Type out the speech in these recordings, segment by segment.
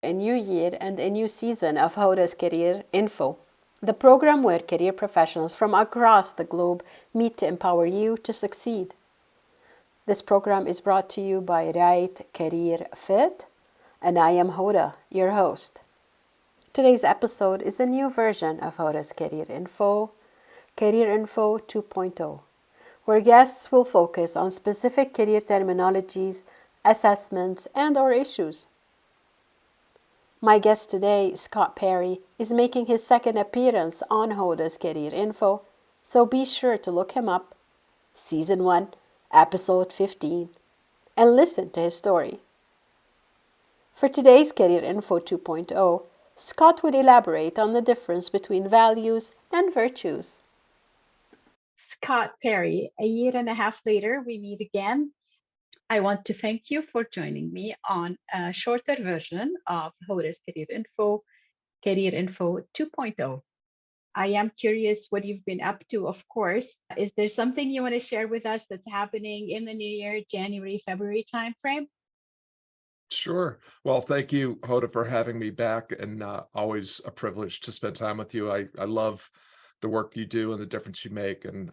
A new year and a new season of Hoda's Career Info, the program where career professionals from across the globe meet to empower you to succeed. This program is brought to you by Right Career Fit, and I am Hoda, your host. Today's episode is a new version of Hoda's Career Info 2.0, where guests will focus on specific career terminologies, assessments, and/or issues. My guest today, Scott Perry, is making his second appearance on Hoda's Career Info, so be sure to look him up, Season 1, Episode 15, and listen to his story. For today's Career Info 2.0, Scott would elaborate on the difference between values and virtues. Scott Perry, a year and a half later, we meet again. I want to thank you for joining me on a shorter version of Hoda's Career Info 2.0. I am curious what you've been up to, of course. Is there something you want to share with us that's happening in the new year, January, February timeframe? Sure. Well, thank you, Hoda, for having me back, and always a privilege to spend time with you. I love the work you do and the difference you make, and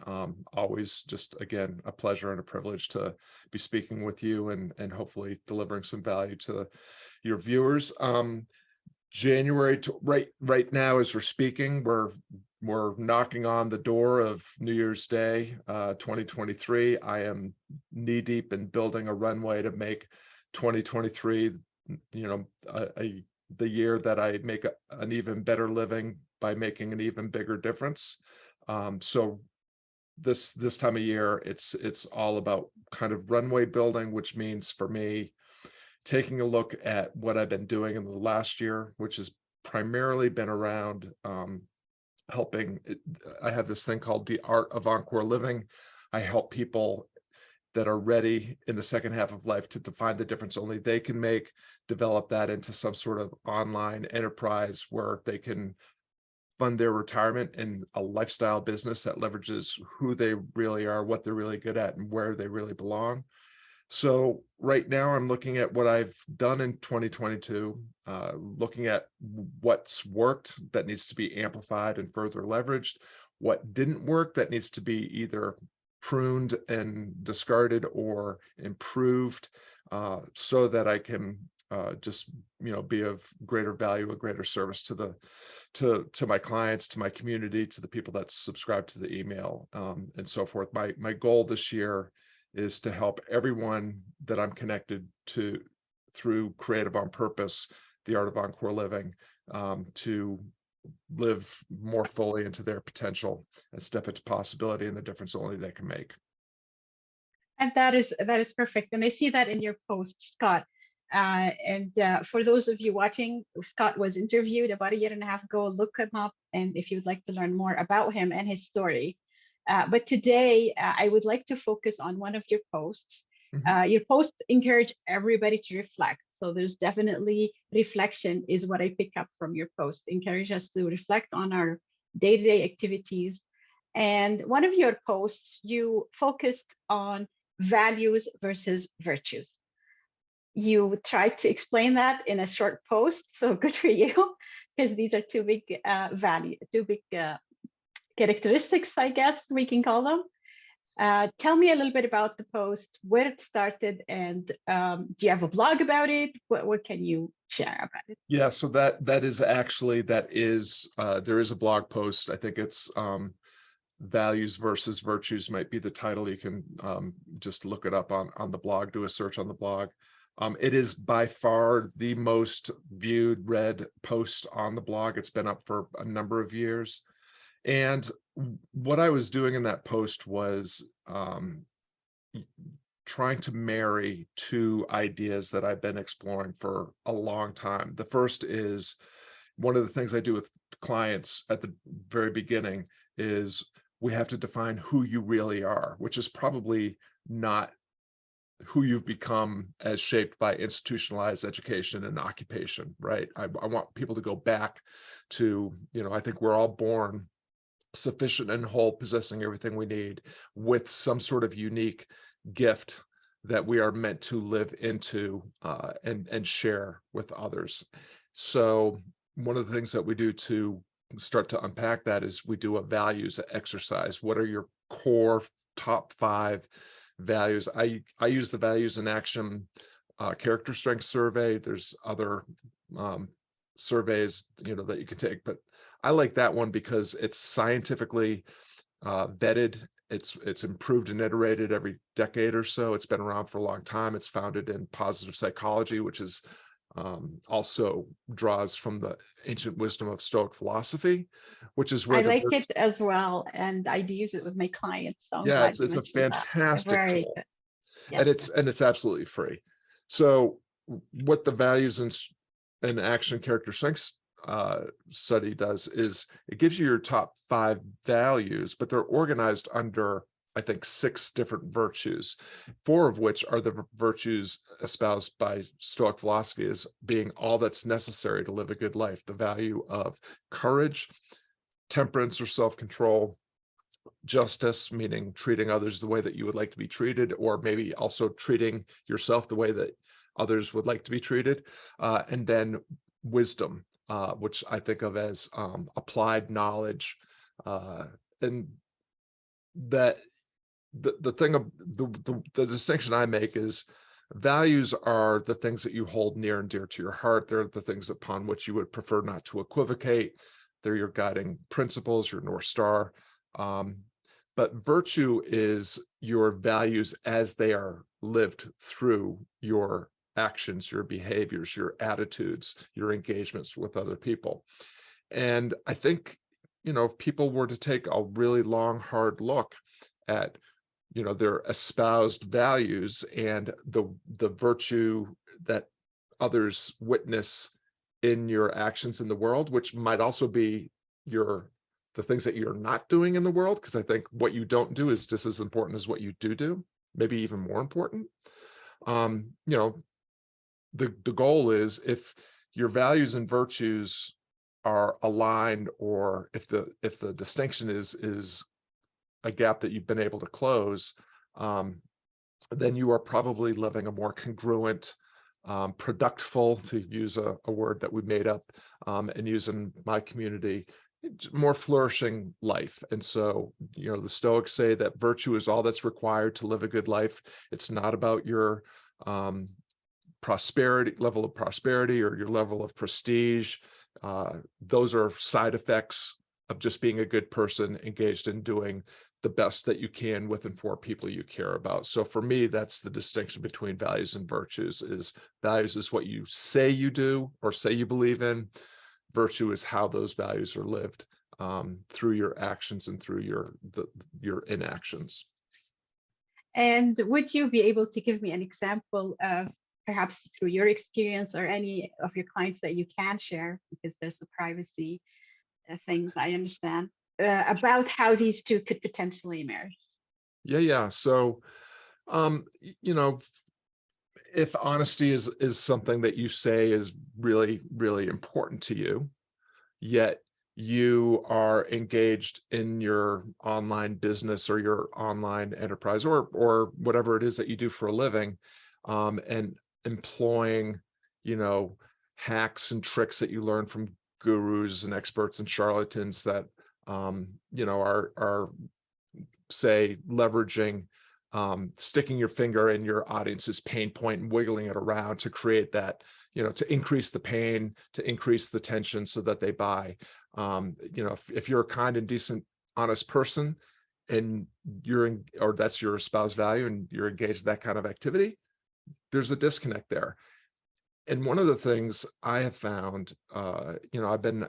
always just, again, a pleasure and a privilege to be speaking with you and hopefully delivering some value to your viewers. January right now, as we're speaking, we're knocking on the door of New Year's Day, 2023. I am knee deep in building a runway to make 2023, the year that I make an even better living by making an even bigger difference. So this time of year, it's all about kind of runway building, which means for me taking a look at what I've been doing in the last year, which has primarily been around helping. I have this thing called the art of encore living. I help people that are ready in the second half of life to define the difference only they can make, develop that into some sort of online enterprise where they can fund their retirement in a lifestyle business that leverages who they really are, what they're really good at, and where they really belong. So right now I'm looking at what I've done in 2022, looking at what's worked that needs to be amplified and further leveraged, what didn't work that needs to be either pruned and discarded or improved, so that I can just be of greater value, a greater service to my clients, to my community, to the people that subscribe to the email, and so forth. My goal this year is to help everyone that I'm connected to through Creative on Purpose, the art of encore living, to live more fully into their potential and step into possibility and the difference only they can make. And that is perfect. And I see that in your post, Scott. For those of you watching, Scott was interviewed about a year and a half ago. Look him up, and if you'd like to learn more about him and his story. But today, I would like to focus on one of your posts. Your posts encourage everybody to reflect. So there's definitely reflection is what I pick up from your post. Encourage us to reflect on our day-to-day activities. And one of your posts, you focused on values versus virtues. You tried to explain that in a short post, so good for you, because these are two big characteristics, I guess we can call them. Tell me a little bit about the post, where it started, and do you have a blog about it? What can you share about it? Yeah, so there is a blog post. I think it's values versus virtues might be the title. You can just look it up on the blog, do a search on the blog. It is by far the most viewed, read post on the blog. It's been up for a number of years. And what I was doing in that post was trying to marry two ideas that I've been exploring for a long time. The first is, one of the things I do with clients at the very beginning is we have to define who you really are, which is probably not who you've become as shaped by institutionalized education and occupation, right? I want people to go back to, I think we're all born sufficient and whole, possessing everything we need, with some sort of unique gift that we are meant to live into and share with others. So one of the things that we do to start to unpack that is we do a values exercise. What are your core top 5 values? I use the values in action character strength survey. There's other surveys, that you can take, but I like that one because it's scientifically vetted. It's improved and iterated every decade or so. It's been around for a long time. It's founded in positive psychology, which is also draws from the ancient wisdom of Stoic philosophy, which is where I the like it as well, and I do use it with my clients. So I'm yeah, glad it's you a mentioned that. fantastic Very tool, good. Yes. and it's absolutely free. So what the values and action character strengths study does is it gives you your top 5 values, but they're organized under, I think, 6 different virtues, 4 of which are the virtues espoused by Stoic philosophy as being all that's necessary to live a good life. The value of courage, temperance or self-control, justice, meaning treating others the way that you would like to be treated, or maybe also treating yourself the way that others would like to be treated, and then wisdom, which I think of as applied knowledge, and that the thing of the distinction I make is values are the things that you hold near and dear to your heart. They're the things upon which you would prefer not to equivocate. They're your guiding principles, your North Star. Um, but virtue is your values as they are lived through your actions, your behaviors, your attitudes, your engagements with other people. And I think, if people were to take a really long, hard look at, their espoused values and the virtue that others witness in your actions in the world, which might also be the things that you're not doing in the world, because I think what you don't do is just as important as what you do, maybe even more important. The goal is, if your values and virtues are aligned, or if the distinction is a gap that you've been able to close, then you are probably living a more congruent, productful, to use a word that we made up and use in my community, more flourishing life. And so, the Stoics say that virtue is all that's required to live a good life. It's not about your level of prosperity, or your level of prestige. Those are side effects of just being a good person engaged in doing the best that you can with and for people you care about. So for me, that's the distinction between values and virtues. Is values is what you say you do or say you believe in. Virtue is how those values are lived through your actions and through your inactions. And would you be able to give me an example of, perhaps through your experience or any of your clients that you can share, because there's the privacy things I understand, about how these two could potentially merge? Yeah. So, if honesty is something that you say is really, really important to you, yet you are engaged in your online business or your online enterprise, or whatever it is that you do for a living, and employing, hacks and tricks that you learn from gurus and experts and charlatans that, are say leveraging, sticking your finger in your audience's pain point and wiggling it around to create that, to increase the pain, to increase the tension so that they buy. If you're a kind and decent, honest person, and or that's your espoused value, and you're engaged in that kind of activity, there's a disconnect there. And one of the things I have found, I've been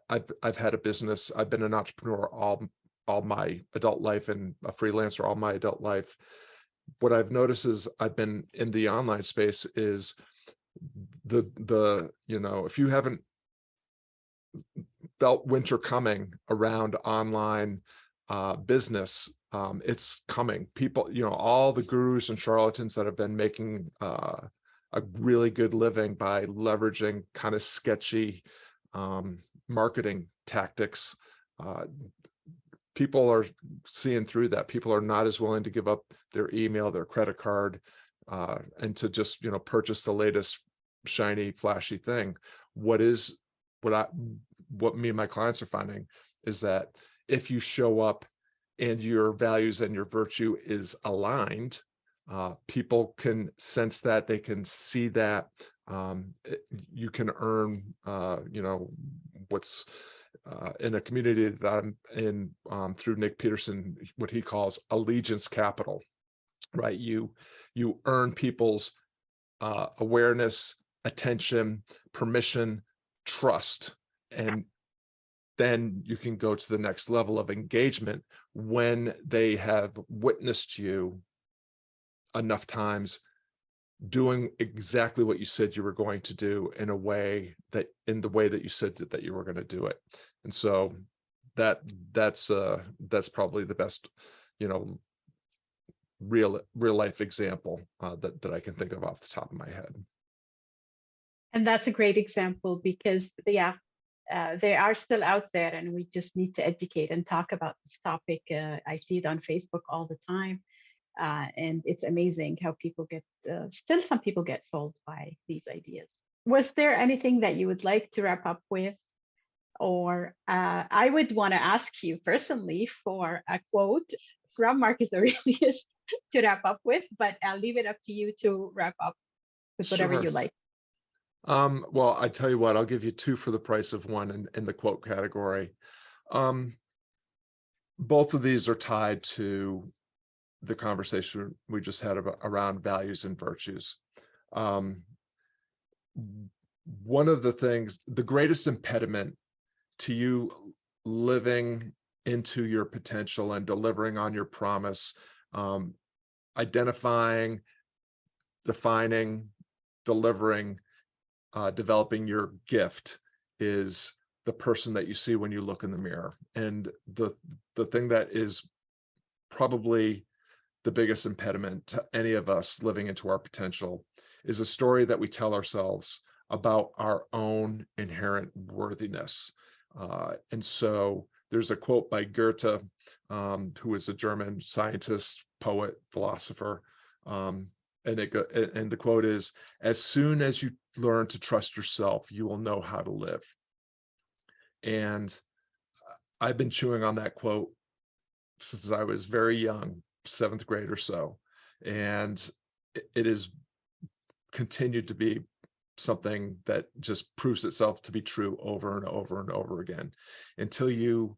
I've had a business. I've been an entrepreneur all my adult life, and a freelancer all my adult life. What I've noticed is I've been in the online space is if you haven't felt winter coming around online business, it's coming. People, all the gurus and charlatans that have been making a really good living by leveraging kind of sketchy marketing tactics, people are seeing through that. People are not as willing to give up their email, their credit card, and to just, purchase the latest shiny, flashy thing. What is what me and my clients are finding is that if you show up and your values and your virtue is aligned, people can sense that, they can see that. You can earn, what's in a community that I'm in, through Nick Peterson, what he calls allegiance capital, right? You earn people's awareness, attention, permission, trust, and then you can go to the next level of engagement when they have witnessed you enough times doing exactly what you said you were going to do in the way that you said that you were going to do it. And so that's probably the best, real life example that I can think of off the top of my head. And that's a great example because, yeah, they are still out there, and we just need to educate and talk about this topic. I see it on Facebook all the time, and it's amazing how people get, still some people get sold by these ideas. Was there anything that you would like to wrap up with? Or I would want to ask you personally for a quote from Marcus Aurelius to wrap up with, but I'll leave it up to you to wrap up with whatever Sure. you like. Well, I tell you what, I'll give you two for the price of one in the quote category. Both of these are tied to the conversation we just had around values and virtues. One of the things, the greatest impediment to you living into your potential and delivering on your promise, identifying, defining, delivering, developing your gift, is the person that you see when you look in the mirror. And the thing that is probably the biggest impediment to any of us living into our potential is a story that we tell ourselves about our own inherent worthiness. And so there's a quote by Goethe, who is a German scientist, poet, philosopher. And the quote is, "As soon as you learn to trust yourself, you will know how to live." And I've been chewing on that quote since I was very young, 7th grade or so. And it has continued to be something that just proves itself to be true over and over and over again until you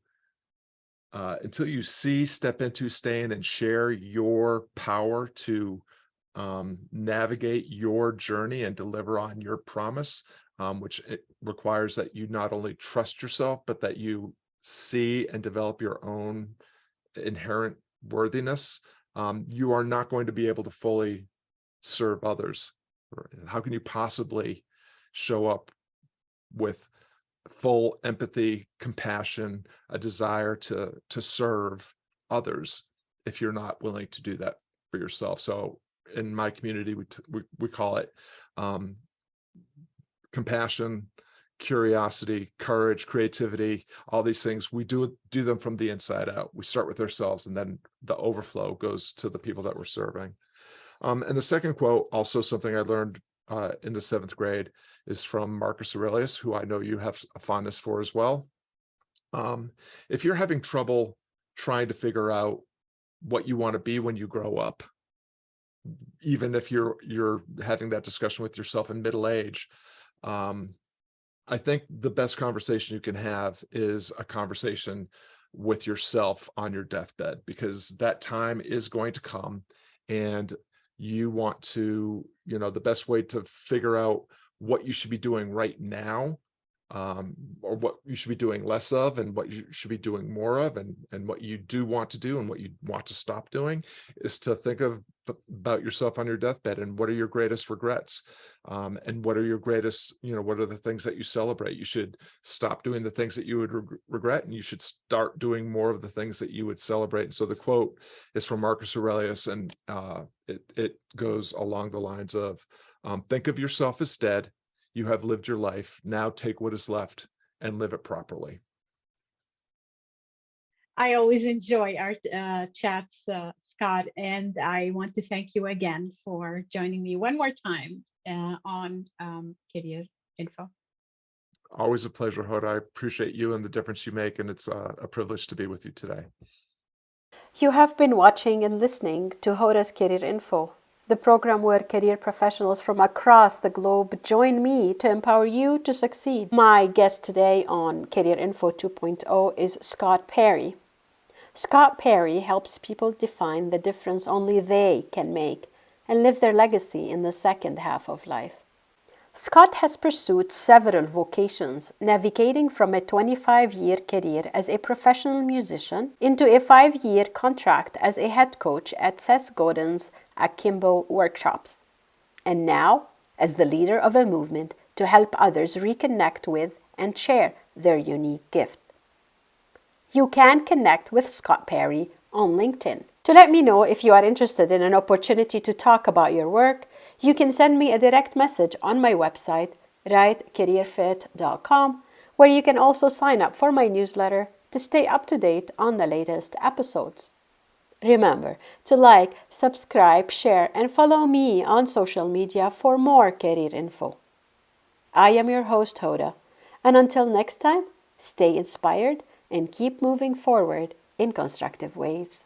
see, step into, stay in, and share your power to navigate your journey and deliver on your promise, which it requires that you not only trust yourself, but that you see and develop your own inherent worthiness. You are not going to be able to fully serve others. How can you possibly show up with full empathy, compassion, a desire to serve others if you're not willing to do that for yourself? So in my community, we call it compassion, curiosity, courage, creativity, all these things. We do them from the inside out. We start with ourselves, and then the overflow goes to the people that we're serving. And the second quote, also something I learned in the 7th grade, is from Marcus Aurelius, who I know you have a fondness for as well. If you're having trouble trying to figure out what you want to be when you grow up, even if you're having that discussion with yourself in middle age, I think the best conversation you can have is a conversation with yourself on your deathbed, because that time is going to come, and you want to, the best way to figure out what you should be doing right now, or what you should be doing less of, and what you should be doing more of, and what you do want to do and what you want to stop doing, is to think about yourself on your deathbed, and what are your greatest regrets, and what are your greatest, what are the things that you celebrate. You should stop doing the things that you would regret, and you should start doing more of the things that you would celebrate. And so the quote is from Marcus Aurelius, and it goes along the lines of, think of yourself as dead. You have lived your life. Now take what is left and live it properly. I always enjoy our chats, Scott, and I want to thank you again for joining me one more time on career info. Always a pleasure, Hoda. I appreciate you and the difference you make, and it's a privilege to be with you today. You have been watching and listening to Hoda's Career Info, the program where career professionals from across the globe join me to empower you to succeed. My guest today on Career Info 2.0 is Scott Perry. Scott Perry helps people define the difference only they can make and live their legacy in the second half of life. Scott has pursued several vocations, navigating from a 25-year career as a professional musician into a 5-year contract as a head coach at Seth Godin's Akimbo workshops, and now as the leader of a movement to help others reconnect with and share their unique gift. You can connect with Scott Perry on LinkedIn. To let me know if you are interested in an opportunity to talk about your work, you can send me a direct message on my website, rightcareerfit.com, where you can also sign up for my newsletter to stay up to date on the latest episodes. Remember to like, subscribe, share, and follow me on social media for more career info. I am your host, Hoda, and until next time, stay inspired and keep moving forward in constructive ways.